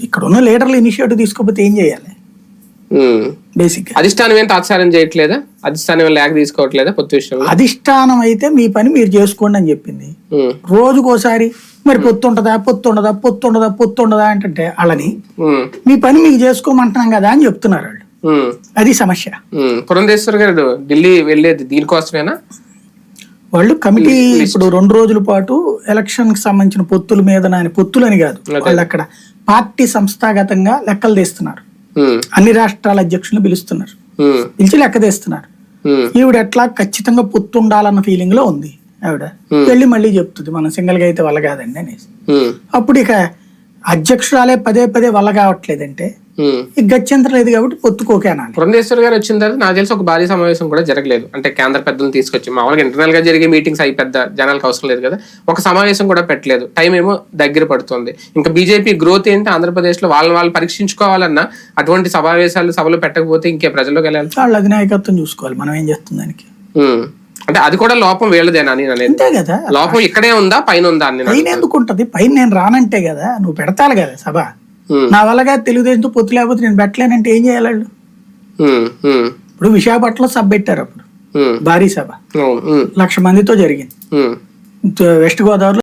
ఇక్కడ ఉన్న లీడర్లు ఇనిషియేటివ్ తీసుకోకపోతే ఏం చేయాలి? బేసిక్ అధిష్టానం ఏం తాత్సారం చేయట్లేదా? అధిష్టానం ఏం లేక తీసుకోవట్లేదా పొత్తు విషయంలో? అధిష్టానం అయితే మీ పని మీరు చేసుకోండి అని చెప్పింది. రోజుకోసారి మరి పొత్తు ఉండదా అంటే వాళ్ళని మీ పని మీకు చేసుకోమంటున్నాం కదా అని చెప్తున్నారు వాళ్ళు. అది సమస్య. పురంధేశ్వర్ గారు ఢిల్లీ వెళ్ళేది దీనికోసమేనా? వాళ్ళు కమిటీ ఇప్పుడు 2 రోజుల పాటు ఎలక్షన్ కి సంబంధించిన పొత్తుల మీద పొత్తులని కాదు, వాళ్ళు అక్కడ పార్టీ సంస్థాగతంగా లెక్కలు తీస్తున్నారు. అన్ని రాష్ట్రాల అధ్యక్షులను పిలుస్తున్నారు, పిలిచి లెక్క తీస్తున్నారు. ఈవిడ ఎట్లా ఖచ్చితంగా పొత్తు ఉండాలన్న ఫీలింగ్ లో ఉంది ఆవిడ. వెళ్ళి మళ్ళీ చెప్తుంది మనం సింగిల్ గా అయితే వల్ల కాదండి అనేసి. అప్పుడు ఇక అధ్యక్షురాలే పదే వల్ల కావట్లేదంటే ఇక గత్యంతరం లేదు కాబట్టి పొత్తుకోకే అనాలి. పురంధేశ్వర్ గారు వచ్చిన తర్వాత నాకు తెలిసి ఒక భారీ సమావేశం కూడా జరగలేదు. అంటే కేంద్ర పెద్దలు తీసుకొచ్చి మామూలుగా ఇంటర్నల్ గా జరిగే మీటింగ్స్ అవి పెద్ద జనాలకు అవసరం లేదు కదా, ఒక సమావేశం కూడా పెట్టలేదు. టైం ఏమో దగ్గర పడుతుంది. ఇంకా బీజేపీ గ్రోత్ ఏంటి ఆంధ్రప్రదేశ్ లో వాళ్ళు పరీక్షించుకోవాలన్నా అటువంటి సభలు పెట్టకపోతే ఇంకే ప్రజల్లోకి వెళ్ళాలి. వాళ్ళ అధినాయకత్వం చూసుకోవాలి, మనం ఏం చేస్తుంది దానికి. అంటే అది కూడా లోపం వీళ్ళదేనా? అంతే కదా, లోపం ఇక్కడే ఉందా పైన ఉందా? పైన ఎందుకు ఉంటది? పైన నేను రానంటే కదా నువ్వు పెడతాను కదా సభ. నా వల్లగా తెలుగుదేశంతో పొత్తు లేకపోతే నేను పెట్టలేనంటే ఏం చేయాలి వాళ్ళు? ఇప్పుడు విశాఖపట్నంలో సభ పెట్టారు, అప్పుడు భారీ సభ 1,00,000 మందితో జరిగింది. వెస్ట్ గోదావరిలో